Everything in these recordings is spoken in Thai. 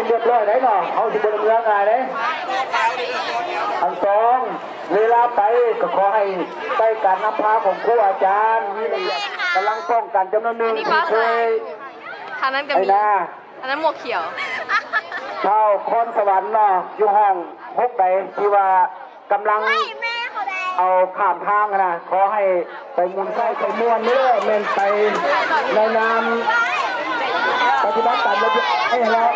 เรียบร้อยได้เนาะเขาสิบนเมืองไงเลยอันสองเวลาไปก็ขอให้ไปการนำพาของครูอาจารย์นี่กำลังป้องกันจำนวนหนึ่งที่เคย ทางนั้นก็มีอันนั้นหมวกเขียวเท่าคอนสวรรค์เนาะอยู่ห้องพกใดที่ว่ากำลังเอาข้ามทางนะขอให้ไปมุนไส้ไปม้วนเนื้อเม่นไปในนามปฏิบัติการระเบียบให้แล้ว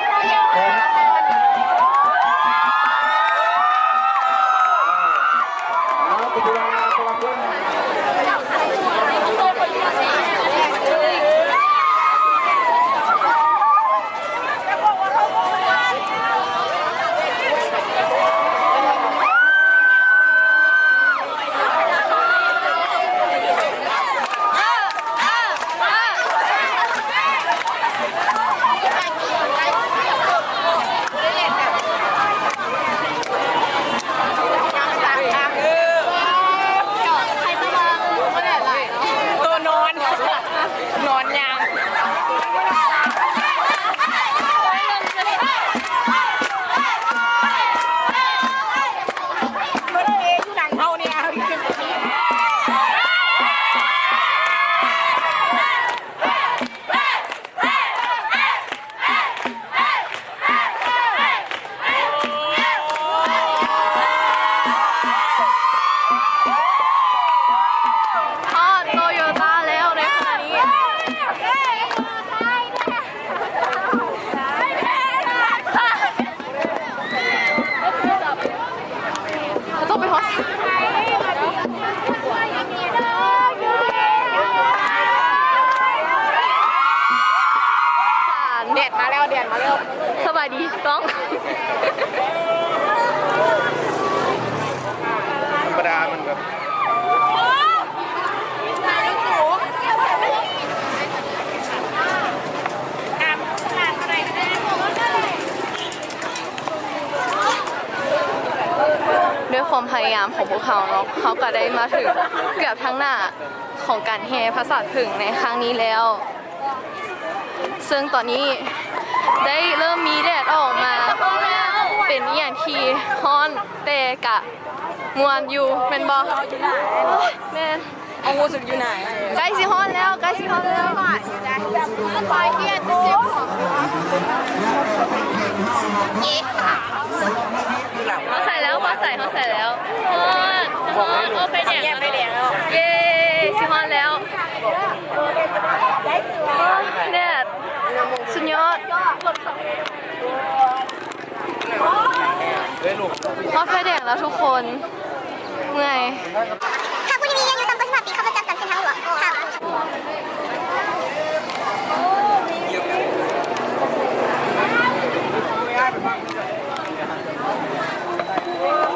สบายดีต้องธรรมดามันแบบด้วยความพยายามของพวกเขาเนาะเขาก็ได้มาถึงเกือบทั้งหน้าของการแห่พระศาสตร์ผึ่งในครั้งนี้แล้วซึ่งตอนนี้ได้เริ่มมีแดดออกมาเป็นอย่างที่ฮ้อนแต่กะมวนอยู่แม่นบ่แม่นเอางูสึกอยู่ไหนใกล้สิฮ้อนแล้วใกล้สิฮ้อนแล้วไปเที่ยงเขาใส่แล้วเขาใส่แล้วไปแดงแล้วเย้สิฮ้อนแล้วแดดสุดยอดพอไฟแดงแล้วทุกคนเมื่อยหากผู้ที่มีอายุต่ำกว่า15 ปีเข้าประจำตามเส้นทางหลวงค่ะ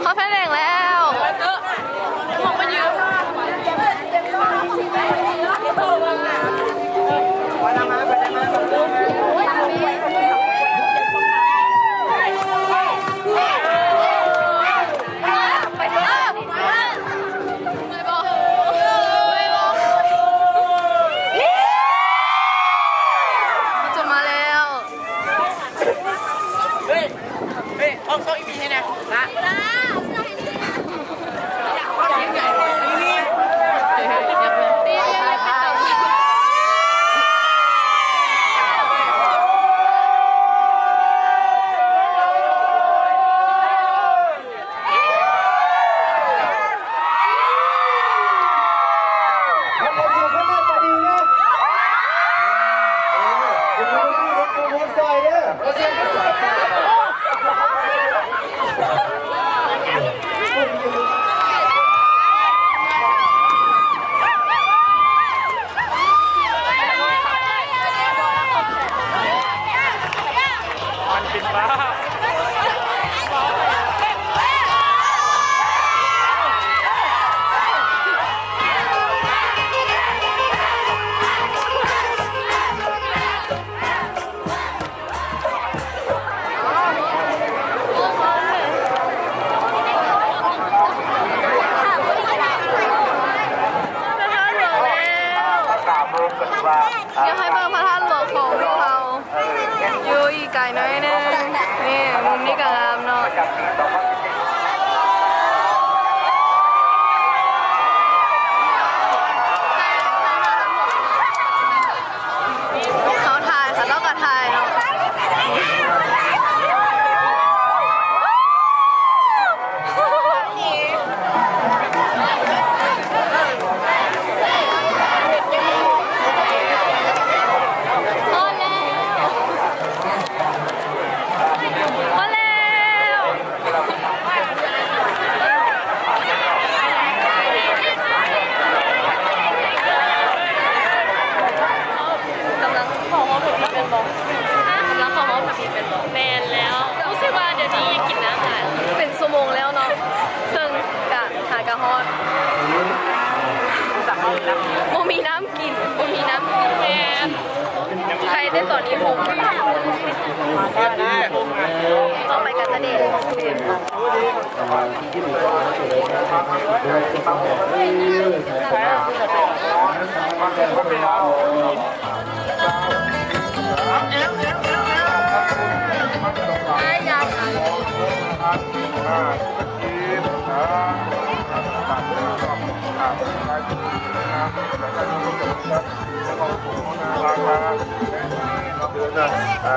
พอไฟแดงแล้วมองไปยืนต้องอีกทีให้นะอยากให้เบิ่งพระธาตุหลวงของเรา อยู่อีกไกลน้อยนึงนี่มุมนี้ก็งามเนาะเขาถ่ายค่ะต้องกับถ่ายเนาะแมนแล้วรู้สึกว่าเดี๋ยวนี้กินน้ำหลายเป็นชั่วโมงแล้วเนาะซึ่งกะหากะฮอดโมมีน้ำกินโมมีน้ำกินแมนใครได้ตอนนี้ผมต้องไปกันจะเด็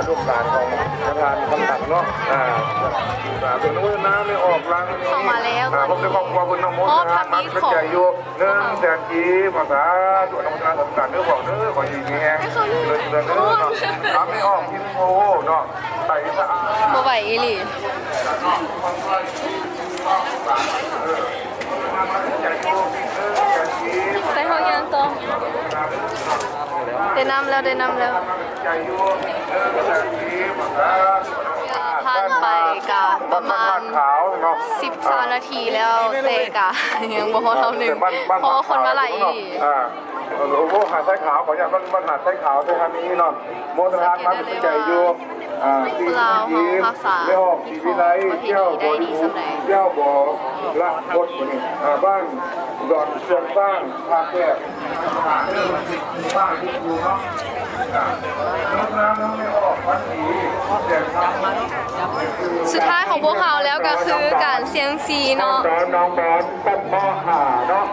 ลูกหลานของประธานคำสั่งเนาะส่วนนู้นน้ำไม่ออกล้างนี่ผมจะครอบครัวคุณน้องมดนะมันเป็นใจอยู่เนื่องจากที่ภาษาส่วนน้องชายสำคัญเนื้อบอกเนื้อขออยู่แง่เลยเนื้อเนาะน้ำไม่ออกกินโอ้เนาะใส่สะอาด บ่ไหวอีหลีไปห้องยังต่อได้นำแล้วผ่านไปกับประมาณ13 นาทีแล้วเตะกะยังบ่พอเท่านึงเพราะว่าคนมาหลายอีก โอ้โหหาดไส้ขาวขออย่างมันหาดไส้ขาวในทางนี้เนาะโมทานมันเป็นใจอยู่ที่ยิ้มไม่ออกที่วิไลเจ้าบ่อเจ้าบ่อละบดบ้านดอนเชียงสร้างภาคแรกบ้านที่อยู่เนาะน้ำไม่ออกวันนี้เสียงทาง สุดท้ายของพวกเขาแล้วก็คือการเสียงซีเนาะน้องบอลตั้งมอหาเนาะ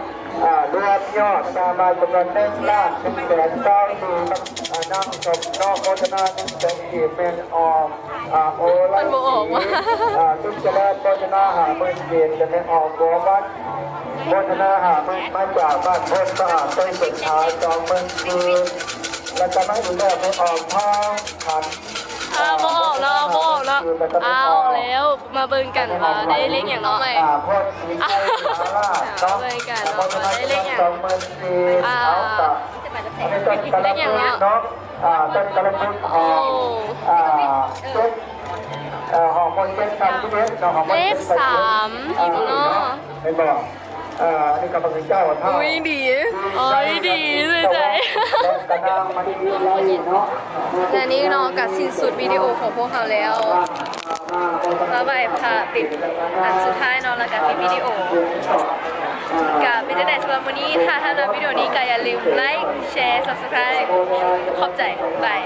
รวมยอดตามมาจำนวน1 ล้าน1 แสน9 หมื่นนำศพนอกโฆษณา1 แสนกีบเป็นออกโอไลน์ทุกเจริญโฆษณาหาเมืองเกียรติจะเป็นออกบัววัดโฆษณาหาเมืองมาจากบ้านพ้นสะอาดต้นสุดท้ายจองเมืองคืนและจะไม่ดูแลไม่ออกทางขันบ่ออกแล้วแล้วมาเบิ่งกันว่าได้เลขอย่างน้อยเบิ่งกันว่าได้เลขอย่างเลขอย่างเนี้ยต้นกระพุ้งหอมหอมคนเป็นกันที่เลข3อีกเนาะไม่บอกนี่กำลังเจ้าท่าดีเลยใจและนี่เนาะกับสิ้นสุดวิดีโอของพวกเขาแล้วมาใบพาปิดอันสุดท้ายเนาะแล้วก็ปิดวิดีโอกับวิดีโอสำหรับวันนี้ถ้าท่านชอบวิดีโอนี้ก็อย่าลืมไลค์แชร์ subscribe ขอบใจบาย